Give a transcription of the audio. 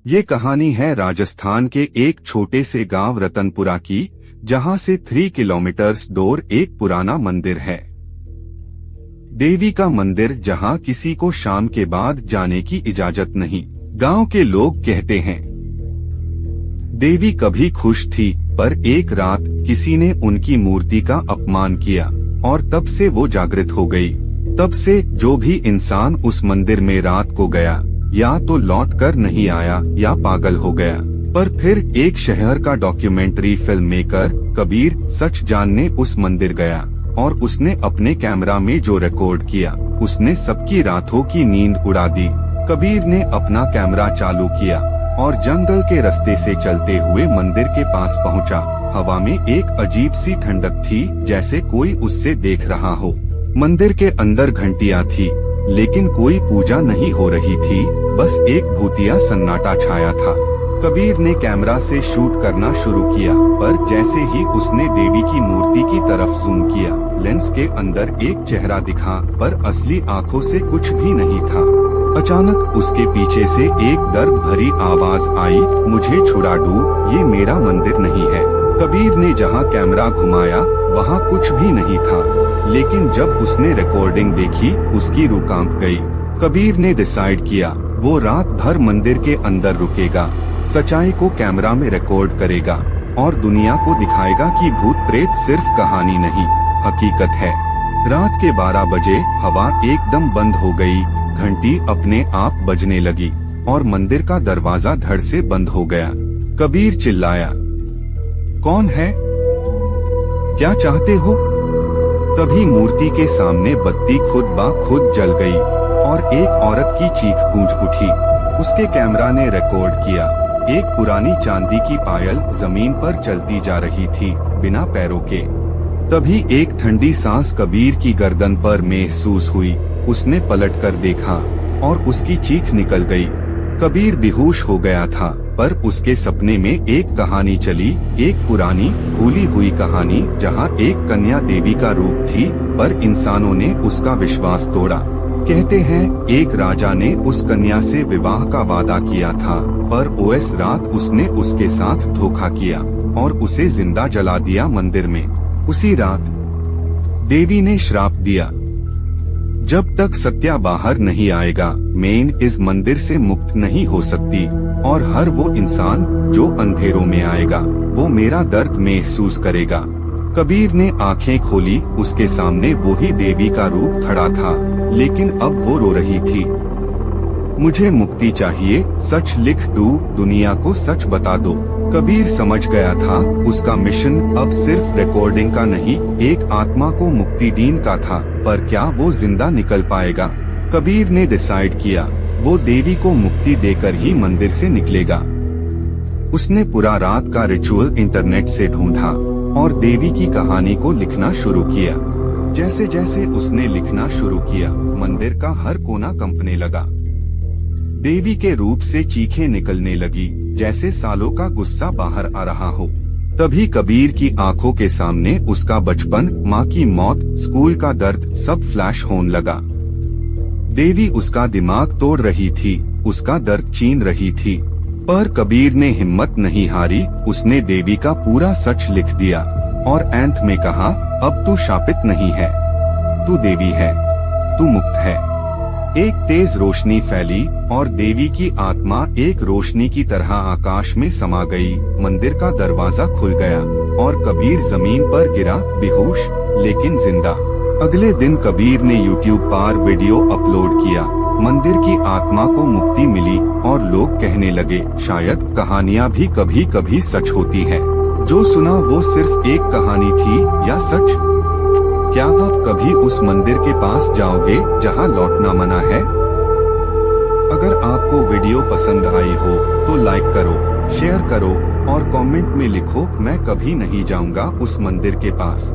ये कहानी है राजस्थान के एक छोटे से गांव रतनपुरा की, जहां से 3 किलोमीटर दूर एक पुराना मंदिर है। देवी का मंदिर, जहां किसी को शाम के बाद जाने की इजाजत नहीं। गांव के लोग कहते हैं देवी कभी खुश थी, पर एक रात किसी ने उनकी मूर्ति का अपमान किया और तब से वो जागृत हो गई। तब से जो भी इंसान उस मंदिर में रात को गया, या तो लौट कर नहीं आया या पागल हो गया। पर फिर एक शहर का डॉक्यूमेंट्री फिल्म मेकर कबीर सच जानने उस मंदिर गया और उसने अपने कैमरा में जो रिकॉर्ड किया, उसने सबकी रातों की नींद उड़ा दी। कबीर ने अपना कैमरा चालू किया और जंगल के रास्ते से चलते हुए मंदिर के पास पहुंचा। हवा में एक अजीब सी ठंडक थी, जैसे कोई उससे देख रहा हो। मंदिर के अंदर घंटियां थी, लेकिन कोई पूजा नहीं हो रही थी, बस एक भूतिया सन्नाटा छाया था। कबीर ने कैमरा से शूट करना शुरू किया, पर जैसे ही उसने देवी की मूर्ति की तरफ जूम किया, लेंस के अंदर एक चेहरा दिखा, पर असली आंखों से कुछ भी नहीं था। अचानक उसके पीछे से एक दर्द भरी आवाज आई, मुझे छुड़ा दो, ये मेरा मंदिर नहीं है। कबीर ने जहाँ कैमरा घुमाया वहाँ कुछ भी नहीं था, लेकिन जब उसने रिकॉर्डिंग देखी, उसकी रूह कांप गई। कबीर ने डिसाइड किया वो रात भर मंदिर के अंदर रुकेगा, सच्चाई को कैमरा में रिकॉर्ड करेगा और दुनिया को दिखाएगा कि भूत प्रेत सिर्फ कहानी नहीं, हकीकत है। रात के 12 बजे हवा एकदम बंद हो गई, घंटी अपने आप बजने लगी और मंदिर का दरवाजा धड़ से बंद हो गया। कबीर चिल्लाया, कौन है? क्या चाहते हो? तभी मूर्ति के सामने बत्ती खुद ब खुद जल गई और एक औरत की चीख गूंज उठी। उसके कैमरा ने रिकॉर्ड किया। एक पुरानी चांदी की पायल जमीन पर चलती जा रही थी, बिना पैरों के। तभी एक ठंडी सांस कबीर की गर्दन पर महसूस हुई। उसने पलट कर देखा और उसकी चीख निकल गई। कबीर बेहोश हो गया था, पर उसके सपने में एक कहानी चली, एक पुरानी भूली हुई कहानी, जहां एक कन्या देवी का रूप थी, पर इंसानों ने उसका विश्वास तोड़ा। कहते हैं एक राजा ने उस कन्या से विवाह का वादा किया था, पर उस रात उसने उसके साथ धोखा किया और उसे जिंदा जला दिया मंदिर में। उसी रात देवी ने श्राप दिया, जब तक सत्या बाहर नहीं आएगा, मैं इस मंदिर से मुक्त नहीं हो सकती, और हर वो इंसान जो अंधेरों में आएगा, वो मेरा दर्द महसूस करेगा। कबीर ने आंखें खोली, उसके सामने वही देवी का रूप खड़ा था, लेकिन अब वो रो रही थी। मुझे मुक्ति चाहिए, सच लिख दो, दुनिया को सच बता दो। कबीर समझ गया था उसका मिशन अब सिर्फ रिकॉर्डिंग का नहीं, एक आत्मा को मुक्ति देने का था, पर क्या वो जिंदा निकल पाएगा? कबीर ने डिसाइड किया वो देवी को मुक्ति देकर ही मंदिर से निकलेगा। उसने पूरा रात का रिचुअल इंटरनेट से ढूंढा और देवी की कहानी को लिखना शुरू किया। जैसे जैसे उसने लिखना शुरू किया, मंदिर का हर कोना कंपने लगा। देवी के रूप से चीखें निकलने लगी, जैसे सालों का गुस्सा बाहर आ रहा हो। तभी कबीर की आंखों के सामने उसका बचपन, माँ की मौत, स्कूल का दर्द, सब फ्लैश होने लगा। देवी उसका दिमाग तोड़ रही थी, उसका दर्द छीन रही थी, पर कबीर ने हिम्मत नहीं हारी। उसने देवी का पूरा सच लिख दिया और अंत में कहा, अब तू शापित नहीं है, तू देवी है, तू मुक्त है। एक तेज रोशनी फैली और देवी की आत्मा एक रोशनी की तरह आकाश में समा गई। मंदिर का दरवाजा खुल गया और कबीर जमीन पर गिरा, बेहोश लेकिन जिंदा। अगले दिन कबीर ने YouTube पर वीडियो अपलोड किया। मंदिर की आत्मा को मुक्ति मिली और लोग कहने लगे, शायद कहानियाँ भी कभी कभी सच होती है। जो सुना वो सिर्फ एक कहानी थी या सच? क्या आप कभी उस मंदिर के पास जाओगे जहां लौटना मना है? अगर आपको वीडियो पसंद आई हो तो लाइक करो, शेयर करो और कमेंट में लिखो, मैं कभी नहीं जाऊंगा उस मंदिर के पास।